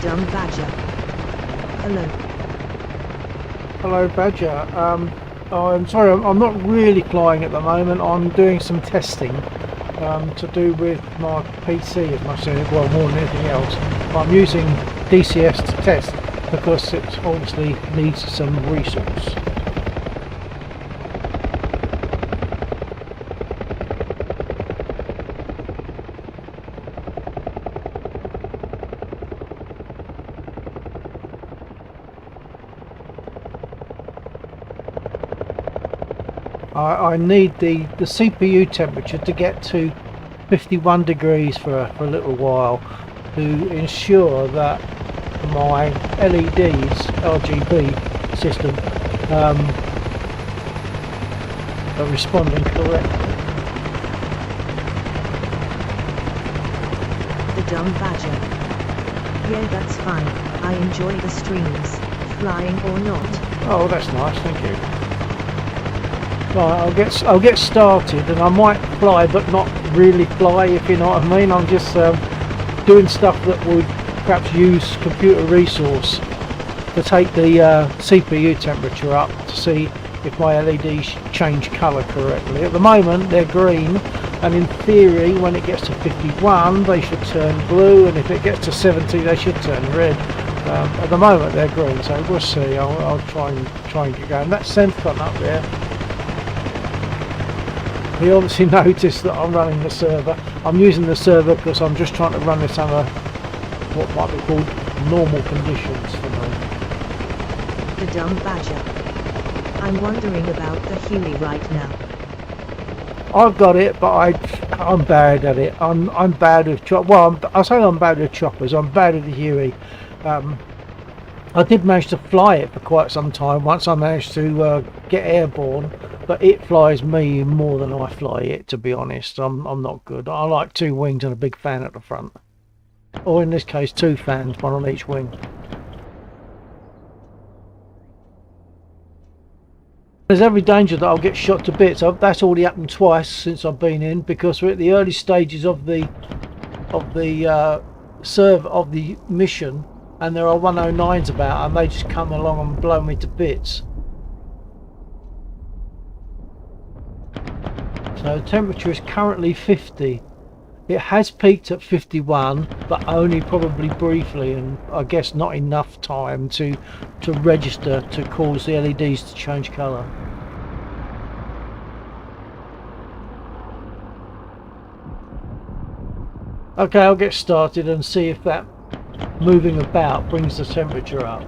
Dumb Badger. Hello. Hello Badger. I'm sorry, I'm not really flying at the moment. I'm doing some testing to do with my PC as much as, well, more than anything else. I'm using DCS to test because it obviously needs some resource. I need the CPU temperature to get to 51 degrees for a little while to ensure that my LEDs, RGB system, are responding correctly. The Dumb Badger. Yeah, that's fine. I enjoy the streams, flying or not. Oh, that's nice, thank you. Right, I'll get started, and I might fly but not really fly, if you know what I mean. I'm just doing stuff that would perhaps use computer resource to take the CPU temperature up to see if my LEDs change colour correctly. At the moment they're green, and in theory when it gets to 51 they should turn blue, and if it gets to 70 they should turn red. At the moment they're green, so we'll see. I'll try and get going. That Senthon up there, he obviously noticed that I'm running the server. I'm using the server because I'm just trying to run this under what might be called normal conditions for me. The dumb badger. I'm wondering about the Huey right now. I've got it, but I'm bad at it. I'm bad with I say I'm bad with choppers. I'm bad with the Huey. I did manage to fly it for quite some time. Once I managed to get airborne, but it flies me more than I fly it. To be honest, I'm not good. I like 2 wings and a big fan at the front, or in this case 2 fans, one on each wing. There's every danger that I'll get shot to bits. That's already happened twice since I've been in, because we're at the early stages of the mission, and there are 109s about, and they just come along and blow me to bits. So the temperature is currently 50. It has peaked at 51, but only probably briefly, and I guess not enough time to register to cause the LEDs to change colour. Okay, I'll get started and see if that moving about brings the temperature up.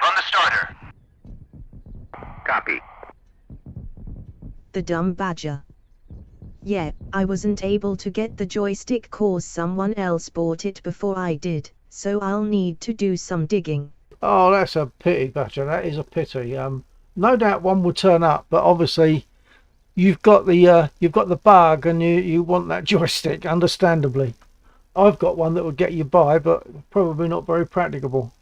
On the starter. Copy. The dumb badger. Yeah, I wasn't able to get the joystick cause someone else bought it before I did, so I'll need to do some digging. Oh, that's a pity, Badger. That is a pity. No doubt one will turn up, but obviously you've got the bug, and you want that joystick, understandably. I've got one that would get you by, but probably not very practicable.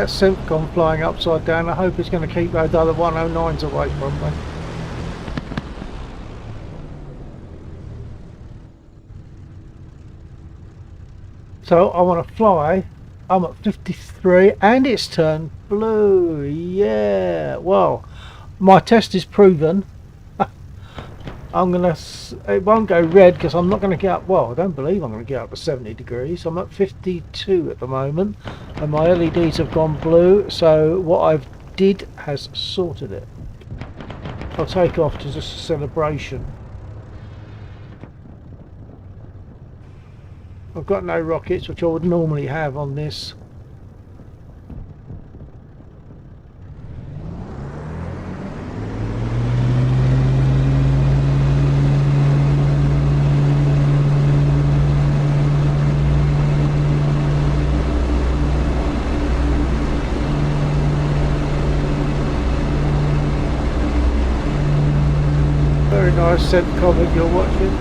that Semcon flying upside down. I hope it's going to keep those other 109s away from me. So I want to fly. I'm at 53 and it's turned blue. Yeah, well, my test is proven. It won't go red because I'm not going to get up, well, I don't believe I'm going to get up to 70 degrees. I'm at 52 at the moment and my LEDs have gone blue, so what I've did has sorted it. I'll take off to just a celebration. I've got no rockets, which I would normally have on this. Very nice Semcon you're watching.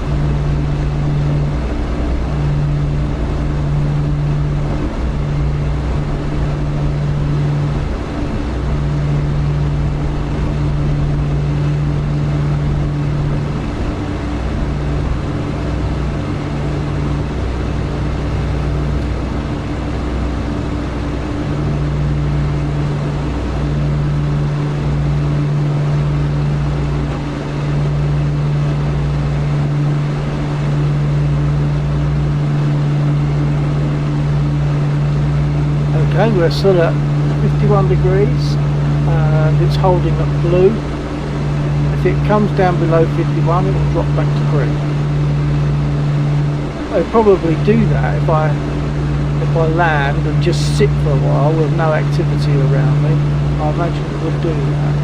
Okay, we're still at 51 degrees and it's holding up blue. If it comes down below 51 it will drop back to green. I'll probably do that if I land and just sit for a while with no activity around me. I imagine it would do that.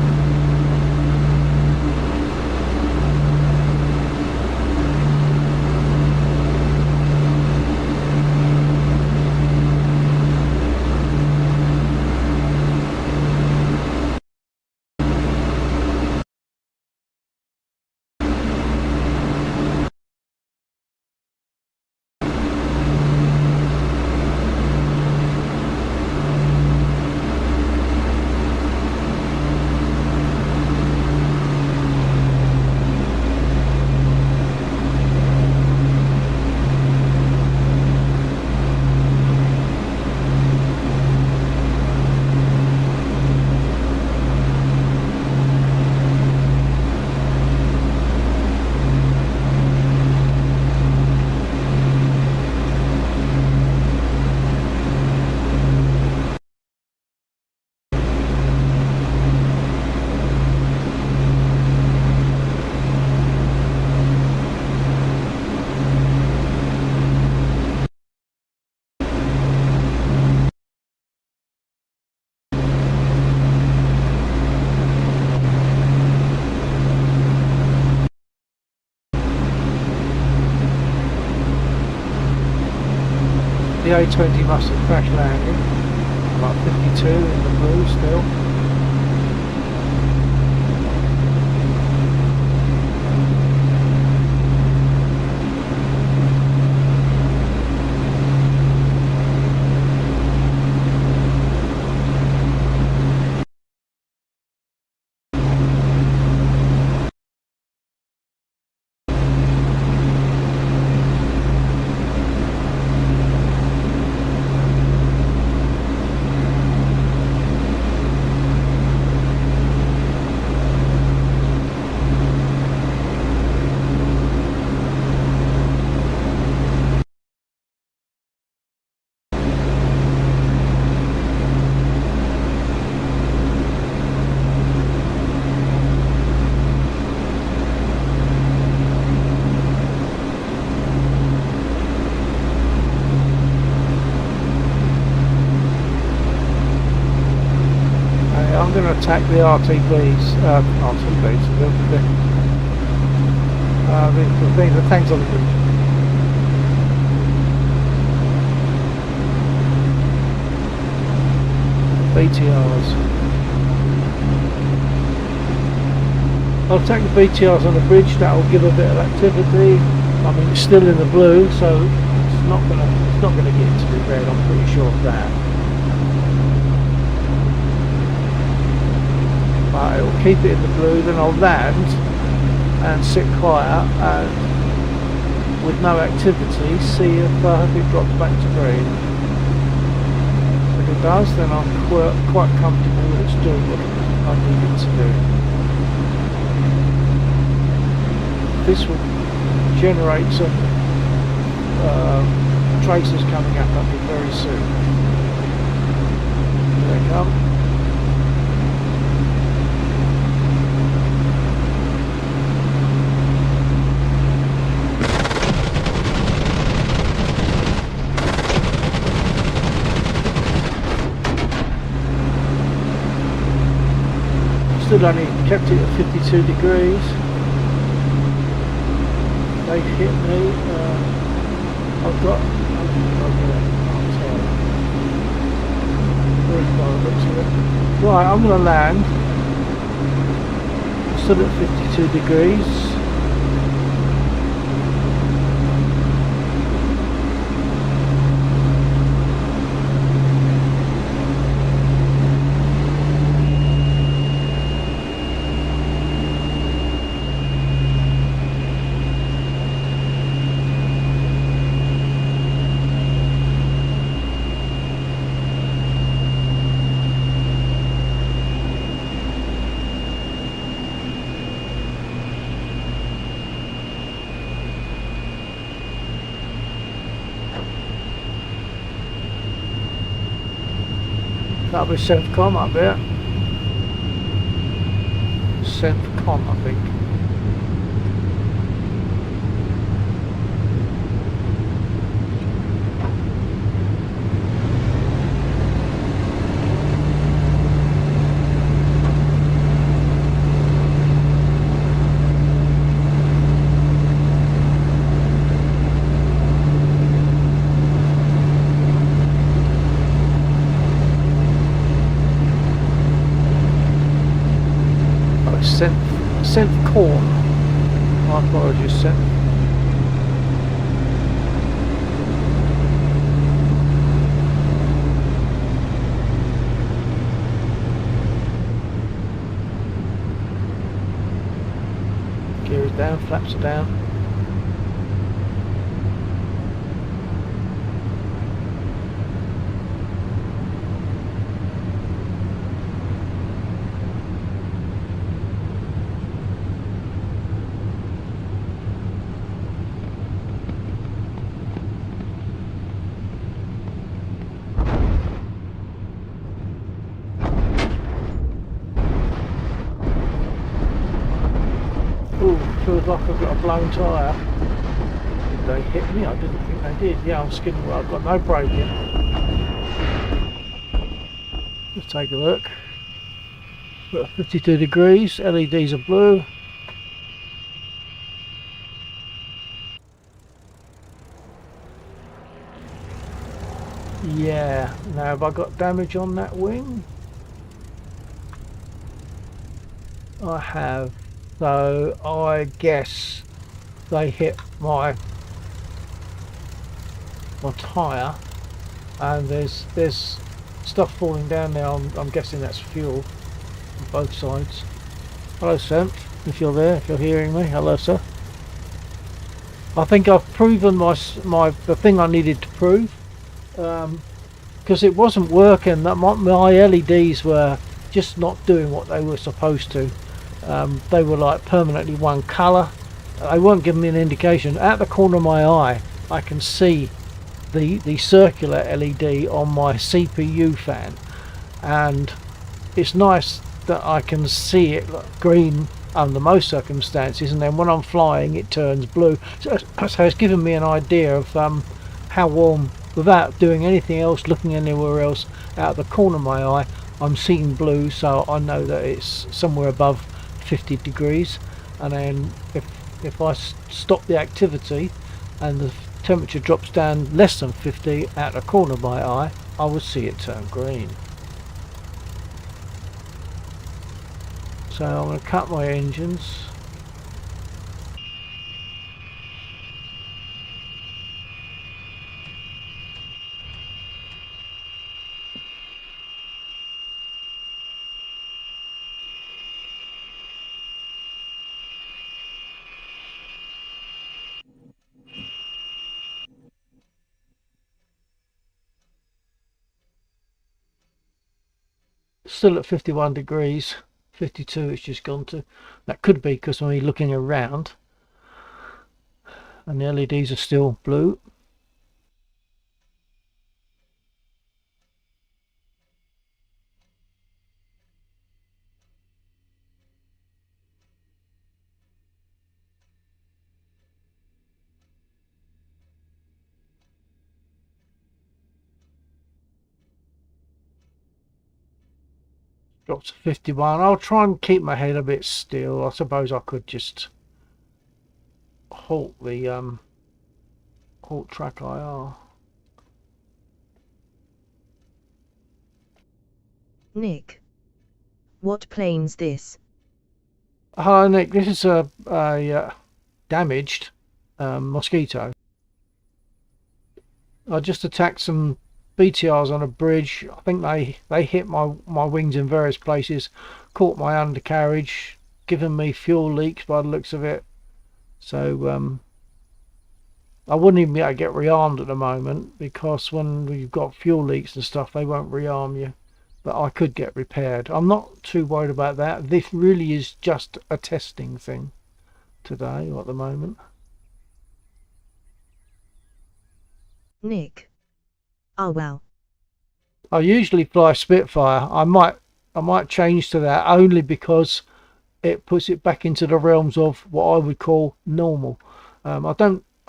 The A20 must have crash landed. About 52 in the blue still. I'm going to attack the RTBs, the tanks on the bridge. BTRs. I'll attack the BTRs on the bridge. That will give a bit of activity. I mean, it's still in the blue, so it's not gonna get into the red. I'm pretty sure of that. but it will keep it in the blue. Then I'll land and sit quiet and with no activity see if it drops back to green. If it does, then I'm quite comfortable that it's doing what I need it to do. This will generate some traces coming up at me very soon. Here they come. Still only kept it at 52 degrees. They hit me. I've got. Right, I'm going to land. Still at 52 degrees. That'll be CENTCOM up there. CENTCOM, I think. CENTCOM. My apologies, Gear is down, flaps are down. Feels like I've got a blown tyre. Did they hit me? I didn't think they did. Yeah, I'm skidding well. I've got no braking. Let's take a look. We're at 52 degrees. LEDs are blue. Yeah. Now have I got damage on that wing? I have. So I guess they hit my tyre, and there's stuff falling down there. I'm guessing that's fuel on both sides. Hello, Cent, if you're there, if you're hearing me. Hello, sir. I think I've proven the thing I needed to prove, because it wasn't working. That my LEDs were just not doing what they were supposed to. They were like permanently one colour. They weren't giving me an indication. At the corner of my eye I can see the circular LED on my CPU fan, and it's nice that I can see it green under most circumstances, and then when I'm flying it turns blue. So it's given me an idea of how warm, without doing anything else, looking anywhere else, out of the corner of my eye I'm seeing blue, so I know that it's somewhere above 50 degrees. And then if I stop the activity and the temperature drops down less than 50 at the corner of my eye, I will see it turn green. So I'm going to cut my engines. Still at 51 degrees. 52 it's just gone to. That could be because I'm looking around and the LEDs are still blue. Dropped to 51. I'll try and keep my head a bit still. I suppose I could just halt the halt track IR. Nick. What plane's this? Hello Nick, this is a damaged Mosquito. I just attacked some BTRs on a bridge. I think they hit my wings in various places, caught my undercarriage, given me fuel leaks by the looks of it. So I wouldn't even be able to get rearmed at the moment, because when you've got fuel leaks and stuff, they won't rearm you. But I could get repaired. I'm not too worried about that. This really is just a testing thing today or at the moment. Nick. Oh well. I usually fly Spitfire. I might change to that only because it puts it back into the realms of what I would call normal. I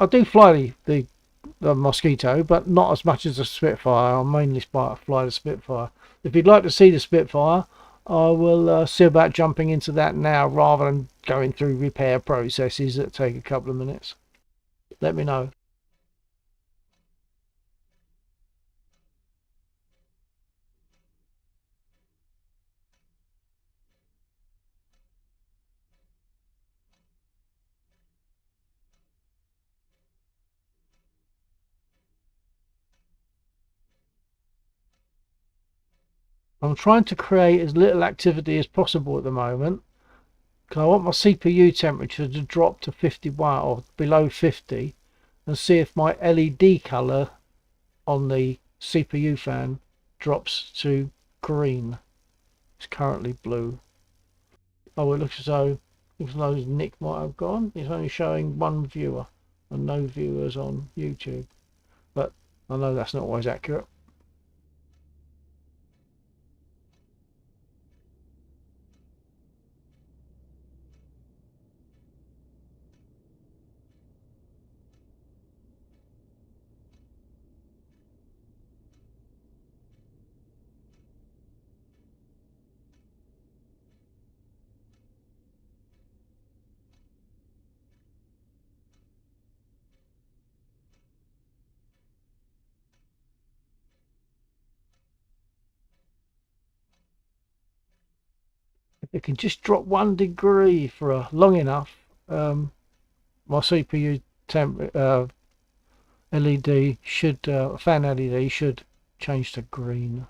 do fly the Mosquito, but not as much as the Spitfire. I mainly fly the Spitfire. If you'd like to see the Spitfire, I will see about jumping into that now rather than going through repair processes that take a couple of minutes. Let me know. I'm trying to create as little activity as possible at the moment, because I want my CPU temperature to drop to 51 or below 50, and see if my LED colour on the CPU fan drops to green. It's currently blue. Oh, it looks as though Nick might have gone. It's only showing one viewer and no viewers on YouTube, but I know that's not always accurate. If it can just drop 1 degree for long enough, my CPU LED should fan LED should change to green.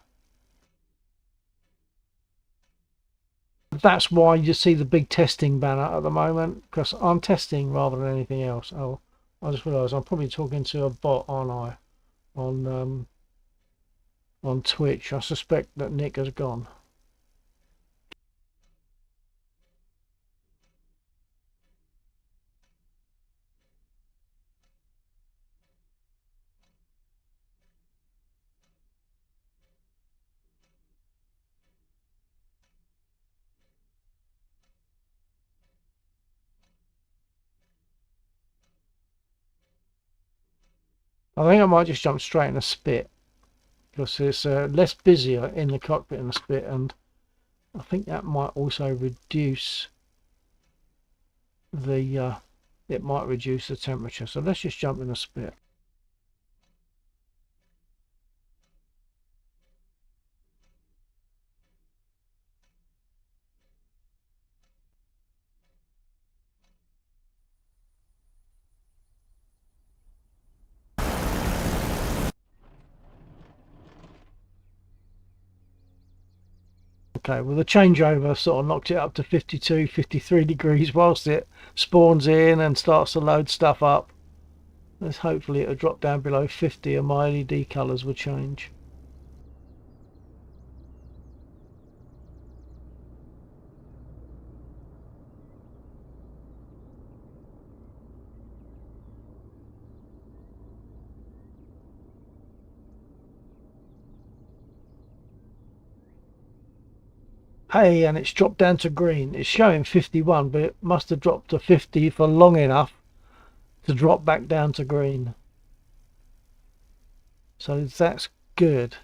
That's why you see the big testing banner at the moment, because I'm testing rather than anything else. Oh, I just realised I'm probably talking to a bot, aren't I? On Twitch. I suspect that Nick has gone. I think I might just jump straight in a spit, because it's less busier in the cockpit in a spit, and I think that might also reduce the it might reduce the temperature. So let's just jump in a spit. Okay, well the changeover sort of knocked it up to 52, 53 degrees whilst it spawns in and starts to load stuff up. Let's hopefully it'll drop down below 50 and my LED colours will change. Hey, and it's dropped down to green. It's showing 51, but it must have dropped to 50 for long enough to drop back down to green. So that's good.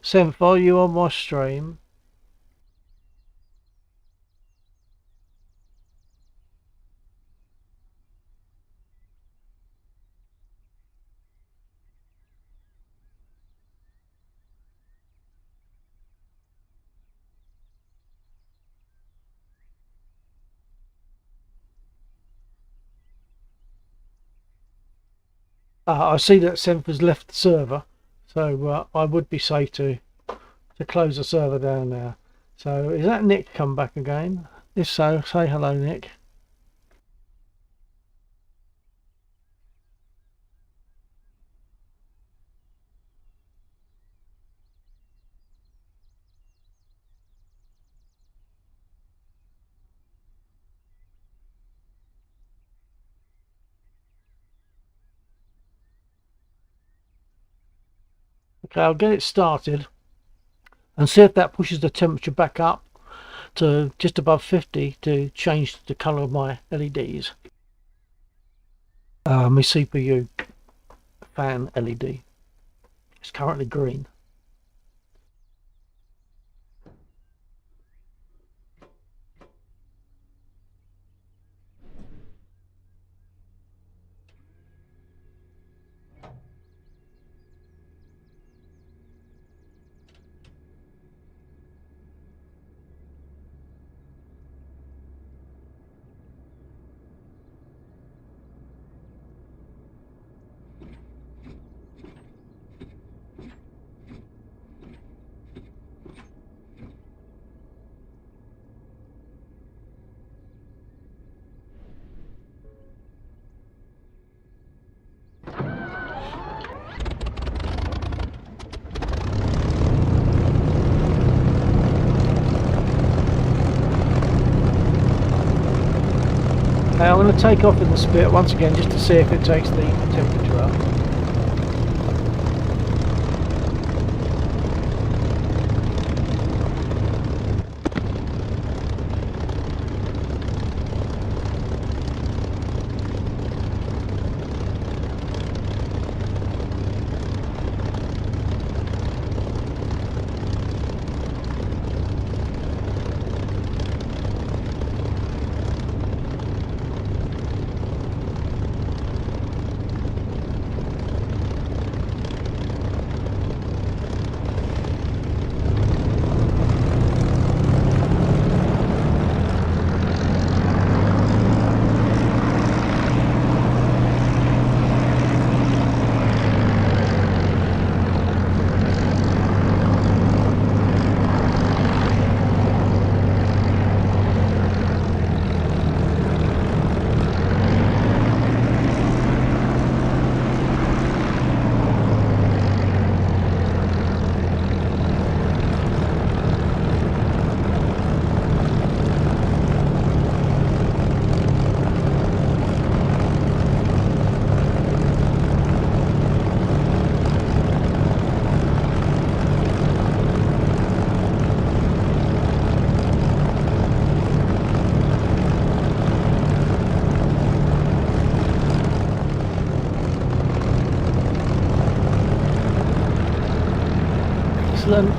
Senf, are you on my stream? I see that Senf has left the server, so I would be safe to close the server down now. So is that Nick come back again? If so, say hello, Nick. Okay, I'll get it started and see if that pushes the temperature back up to just above 50 to change the colour of my LEDs. My CPU fan LED is currently green. Now I'm going to take off in the spit once again just to see if it takes the temperature up.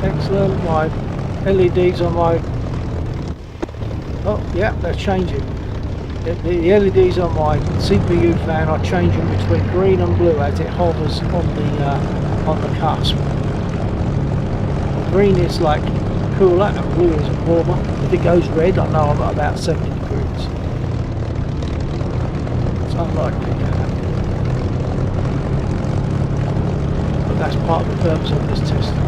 Excellent. My LEDs on my... Oh, yeah, they're changing. The LEDs on my CPU fan are changing between green and blue as it hovers on the cusp. Green is like cooler and blue is warmer. If it goes red, I know I'm at about 70 degrees. It's unlikely to happen. But that's part of the purpose of this testing.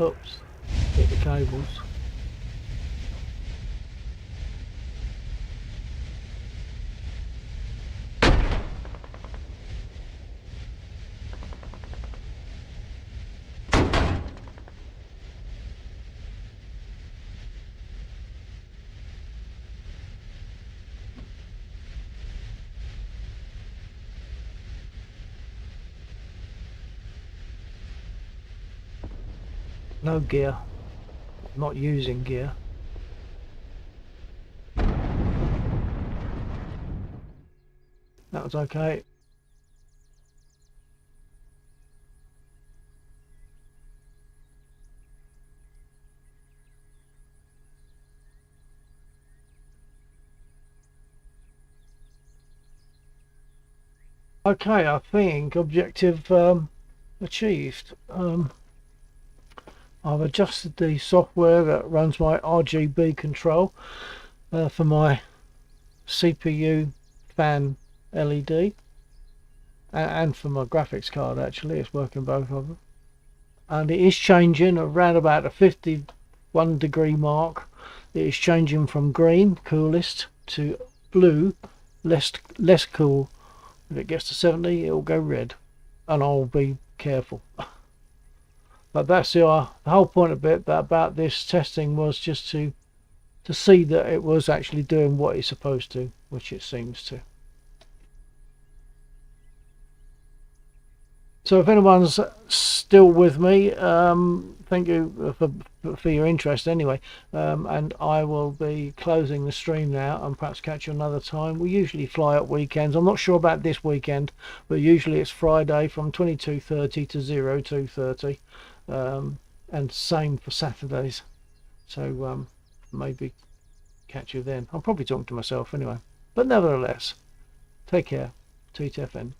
Oops, hit the cables. No gear, not using gear. That was okay. Okay, I think objective achieved. I've adjusted the software that runs my RGB control for my CPU fan LED and for my graphics card. Actually, it's working both of them, and it is changing around about the 51 degree mark. It is changing from green, coolest, to blue, less cool. If it gets to 70, it will go red, and I'll be careful. But that's the whole point of it about this testing was just to see that it was actually doing what it's supposed to, which it seems to. So if anyone's still with me, thank you for your interest anyway, and I will be closing the stream now and perhaps catch you another time. We usually fly at weekends. I'm not sure about this weekend, but usually it's Friday from 22:30 to 02:30, and same for Saturdays. So maybe catch you then. I'm probably talking to myself anyway, but nevertheless, take care. TTFN.